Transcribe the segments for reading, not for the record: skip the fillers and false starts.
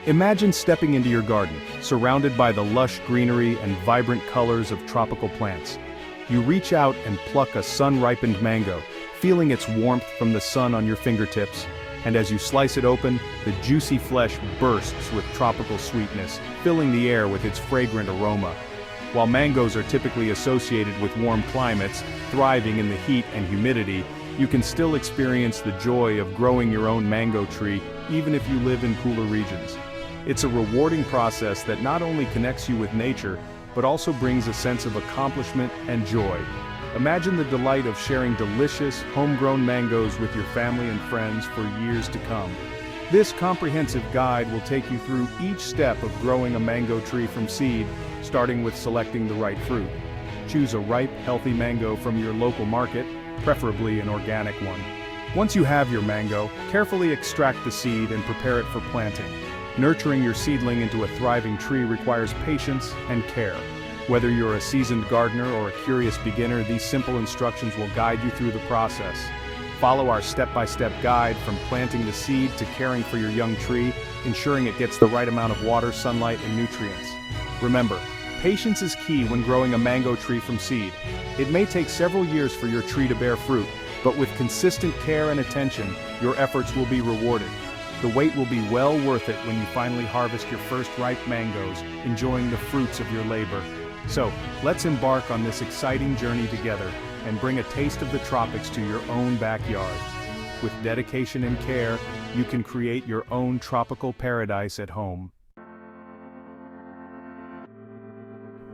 Imagine stepping into your garden, surrounded by the lush greenery and vibrant colors of tropical plants. You reach out and pluck a sun-ripened mango, feeling its warmth from the sun on your fingertips, and as you slice it open, the juicy flesh bursts with tropical sweetness, filling the air with its fragrant aroma. While mangoes are typically associated with warm climates, thriving in the heat and humidity, you can still experience the joy of growing your own mango tree, even if you live in cooler regions. It's a rewarding process that not only connects you with nature, but also brings a sense of accomplishment and joy. Imagine the delight of sharing delicious, homegrown mangoes with your family and friends for years to come. This comprehensive guide will take you through each step of growing a mango tree from seed, starting with selecting the right fruit. Choose a ripe, healthy mango from your local market, preferably an organic one. Once you have your mango, carefully extract the seed and prepare it for planting. Nurturing your seedling into a thriving tree requires patience and care. Whether you're a seasoned gardener or a curious beginner, these simple instructions will guide you through the process. Follow our step-by-step guide from planting the seed to caring for your young tree, ensuring it gets the right amount of water, sunlight, and nutrients. Remember, patience is key when growing a mango tree from seed. It may take several years for your tree to bear fruit, but with consistent care and attention, your efforts will be rewarded. The wait will be well worth it when you finally harvest your first ripe mangoes, enjoying the fruits of your labor. So, let's embark on this exciting journey together and bring a taste of the tropics to your own backyard. With dedication and care, you can create your own tropical paradise at home.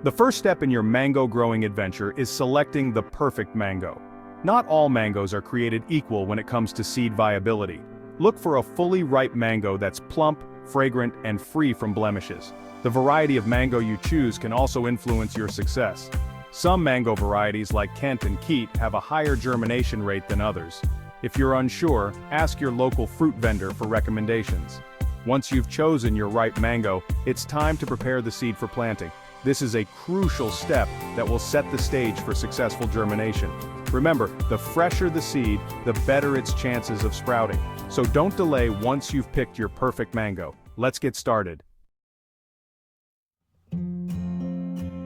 The first step in your mango growing adventure is selecting the perfect mango. Not all mangoes are created equal when it comes to seed viability. Look for a fully ripe mango that's plump, fragrant, and free from blemishes. The variety of mango you choose can also influence your success. Some mango varieties like Kent and Keat have a higher germination rate than others. If you're unsure, ask your local fruit vendor for recommendations. Once you've chosen your ripe mango, it's time to prepare the seed for planting. This is a crucial step that will set the stage for successful germination. Remember, the fresher the seed, the better its chances of sprouting. So don't delay once you've picked your perfect mango. Let's get started.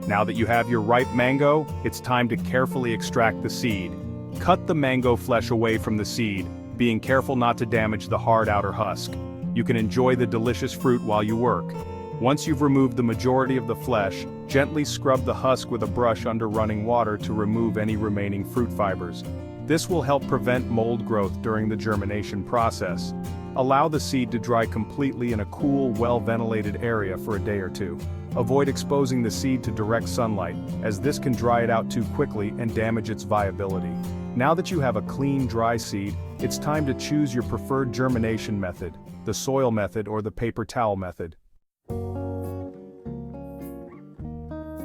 Now that you have your ripe mango, it's time to carefully extract the seed. Cut the mango flesh away from the seed, being careful not to damage the hard outer husk. You can enjoy the delicious fruit while you work. Once you've removed the majority of the flesh, gently scrub the husk with a brush under running water to remove any remaining fruit fibers. This will help prevent mold growth during the germination process. Allow the seed to dry completely in a cool, well-ventilated area for a day or two. Avoid exposing the seed to direct sunlight, as this can dry it out too quickly and damage its viability. Now that you have a clean, dry seed, it's time to choose your preferred germination method, the soil method or the paper towel method.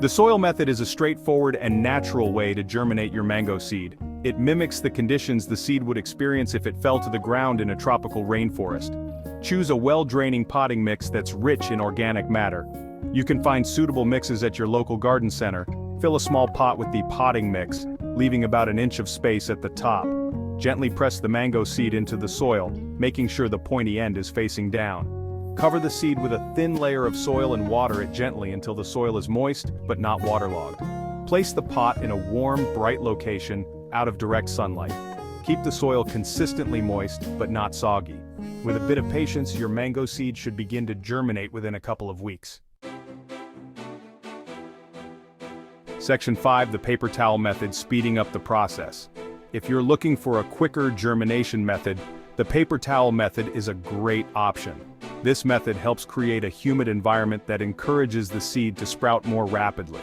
The soil method is a straightforward and natural way to germinate your mango seed. It mimics the conditions the seed would experience if it fell to the ground in a tropical rainforest. Choose a well-draining potting mix that's rich in organic matter. You can find suitable mixes at your local garden center. Fill a small pot with the potting mix, leaving about an inch of space at the top. Gently press the mango seed into the soil, making sure the pointy end is facing down. Cover the seed with a thin layer of soil and water it gently until the soil is moist, but not waterlogged. Place the pot in a warm, bright location, out of direct sunlight. Keep the soil consistently moist, but not soggy. With a bit of patience, your mango seed should begin to germinate within a couple of weeks. Section 5, the paper towel method, speeding up the process. If you're looking for a quicker germination method, the paper towel method is a great option. This method helps create a humid environment that encourages the seed to sprout more rapidly.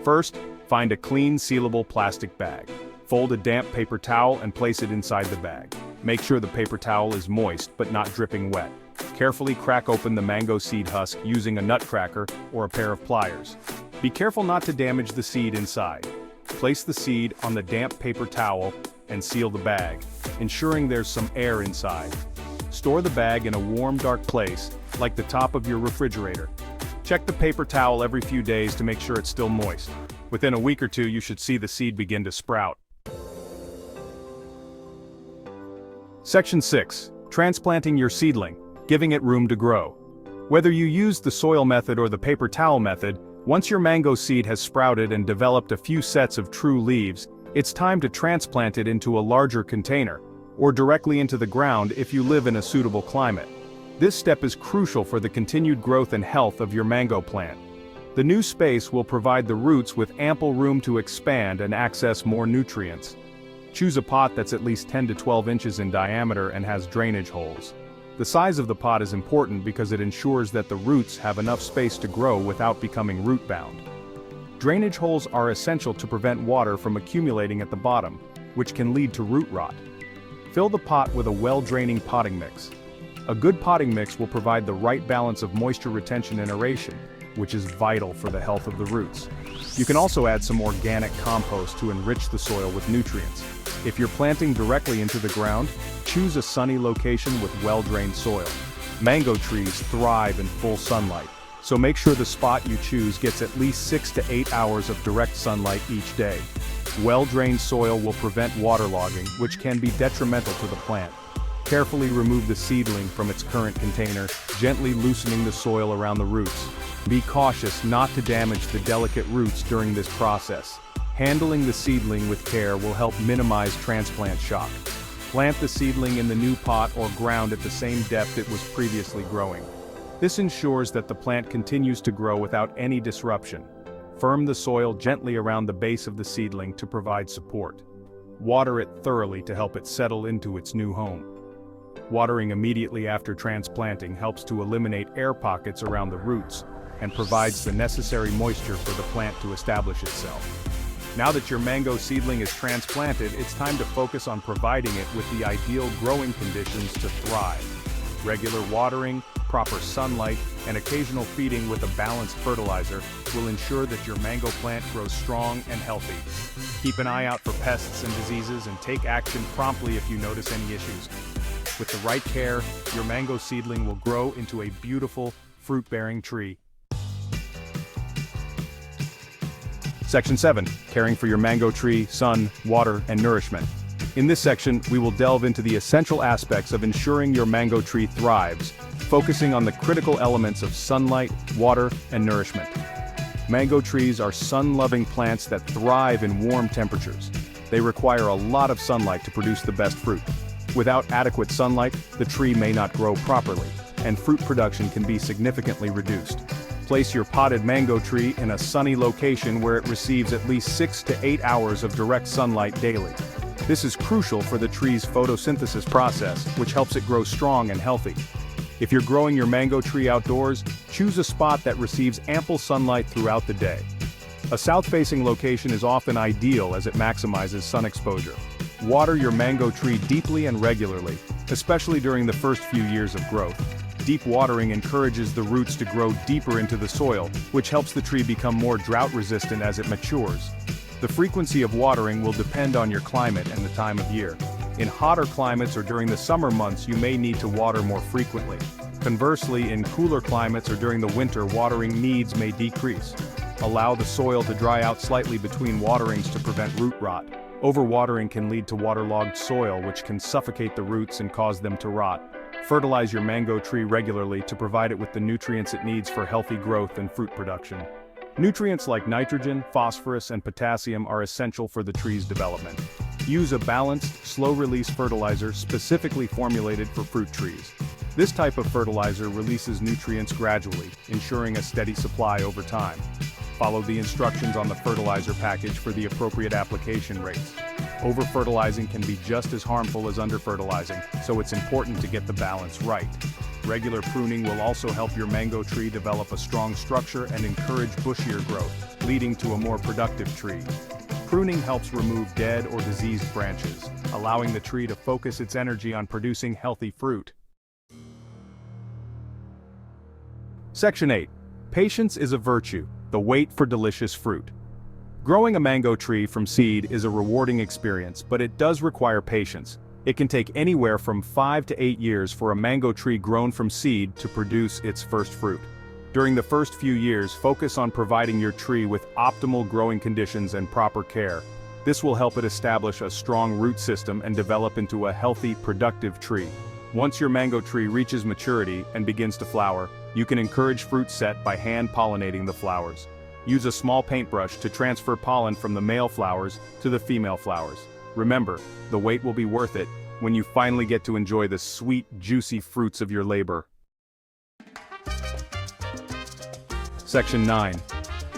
First, find a clean, sealable plastic bag. Fold a damp paper towel and place it inside the bag. Make sure the paper towel is moist but not dripping wet. Carefully crack open the mango seed husk using a nutcracker or a pair of pliers. Be careful not to damage the seed inside. Place the seed on the damp paper towel and seal the bag, ensuring there's some air inside. Store the bag in a warm, dark place, like the top of your refrigerator. Check the paper towel every few days to make sure it's still moist. Within a week or two, you should see the seed begin to sprout. Section 6. Transplanting your seedling, giving it room to grow. Whether you use the soil method or the paper towel method, once your mango seed has sprouted and developed a few sets of true leaves, it's time to transplant it into a larger container, or directly into the ground if you live in a suitable climate. This step is crucial for the continued growth and health of your mango plant. The new space will provide the roots with ample room to expand and access more nutrients. Choose a pot that's at least 10 to 12 inches in diameter and has drainage holes. The size of the pot is important because it ensures that the roots have enough space to grow without becoming root-bound. Drainage holes are essential to prevent water from accumulating at the bottom, which can lead to root rot. Fill the pot with a well-draining potting mix. A good potting mix will provide the right balance of moisture retention and aeration, which is vital for the health of the roots. You can also add some organic compost to enrich the soil with nutrients. If you're planting directly into the ground, choose a sunny location with well-drained soil. Mango trees thrive in full sunlight, so make sure the spot you choose gets at least 6 to 8 hours of direct sunlight each day. Well-drained soil will prevent waterlogging, which can be detrimental to the plant. Carefully remove the seedling from its current container, gently loosening the soil around the roots. Be cautious not to damage the delicate roots during this process. Handling the seedling with care will help minimize transplant shock. Plant the seedling in the new pot or ground at the same depth it was previously growing. This ensures that the plant continues to grow without any disruption. Firm the soil gently around the base of the seedling to provide support. Water it thoroughly to help it settle into its new home. Watering immediately after transplanting helps to eliminate air pockets around the roots and provides the necessary moisture for the plant to establish itself. Now that your mango seedling is transplanted, it's time to focus on providing it with the ideal growing conditions to thrive. Regular watering, proper sunlight, and occasional feeding with a balanced fertilizer will ensure that your mango plant grows strong and healthy. Keep an eye out for pests and diseases and take action promptly if you notice any issues. With the right care, your mango seedling will grow into a beautiful, fruit-bearing tree. Section 7. Caring for your mango tree, sun, water, and nourishment. In this section, we will delve into the essential aspects of ensuring your mango tree thrives, focusing on the critical elements of sunlight, water, and nourishment. Mango trees are sun-loving plants that thrive in warm temperatures. They require a lot of sunlight to produce the best fruit. Without adequate sunlight, the tree may not grow properly, and fruit production can be significantly reduced. Place your potted mango tree in a sunny location where it receives at least 6 to 8 hours of direct sunlight daily. This is crucial for the tree's photosynthesis process, which helps it grow strong and healthy. If you're growing your mango tree outdoors, choose a spot that receives ample sunlight throughout the day. A south-facing location is often ideal as it maximizes sun exposure. Water your mango tree deeply and regularly, especially during the first few years of growth. Deep watering encourages the roots to grow deeper into the soil, which helps the tree become more drought-resistant as it matures. The frequency of watering will depend on your climate and the time of year. In hotter climates or during the summer months, you may need to water more frequently. Conversely, in cooler climates or during the winter, watering needs may decrease. Allow the soil to dry out slightly between waterings to prevent root rot. Overwatering can lead to waterlogged soil, which can suffocate the roots and cause them to rot. Fertilize your mango tree regularly to provide it with the nutrients it needs for healthy growth and fruit production. Nutrients like nitrogen, phosphorus, and potassium are essential for the tree's development. Use a balanced, slow-release fertilizer specifically formulated for fruit trees. This type of fertilizer releases nutrients gradually, ensuring a steady supply over time. Follow the instructions on the fertilizer package for the appropriate application rates. Over-fertilizing can be just as harmful as under-fertilizing, so it's important to get the balance right. Regular pruning will also help your mango tree develop a strong structure and encourage bushier growth, leading to a more productive tree. Pruning helps remove dead or diseased branches, allowing the tree to focus its energy on producing healthy fruit. Section 8. Patience is a virtue, the wait for delicious fruit. Growing a mango tree from seed is a rewarding experience, but it does require patience. It can take anywhere from 5 to 8 years for a mango tree grown from seed to produce its first fruit. During the first few years, focus on providing your tree with optimal growing conditions and proper care. This will help it establish a strong root system and develop into a healthy, productive tree. Once your mango tree reaches maturity and begins to flower, you can encourage fruit set by hand-pollinating the flowers. Use a small paintbrush to transfer pollen from the male flowers to the female flowers. Remember, the wait will be worth it when you finally get to enjoy the sweet, juicy fruits of your labor. Section 9.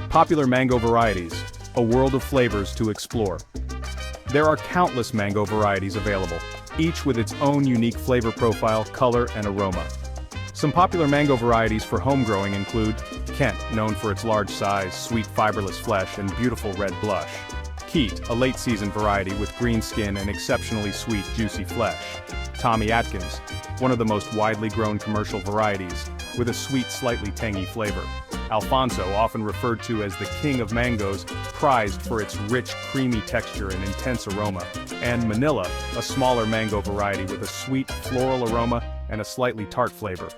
Popular mango varieties, a world of flavors to explore. There are countless mango varieties available, each with its own unique flavor profile, color, and aroma. Some popular mango varieties for home growing include Kent, known for its large size, sweet fiberless flesh, and beautiful red blush. Keat, a late-season variety with green skin and exceptionally sweet, juicy flesh. Tommy Atkins, one of the most widely grown commercial varieties, with a sweet, slightly tangy flavor. Alfonso, often referred to as the king of mangoes, prized for its rich, creamy texture and intense aroma. And Manila, a smaller mango variety with a sweet, floral aroma and a slightly tart flavor.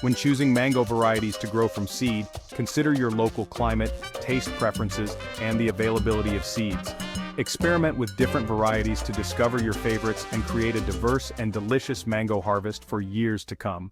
When choosing mango varieties to grow from seed, consider your local climate, taste preferences, and the availability of seeds. Experiment with different varieties to discover your favorites and create a diverse and delicious mango harvest for years to come.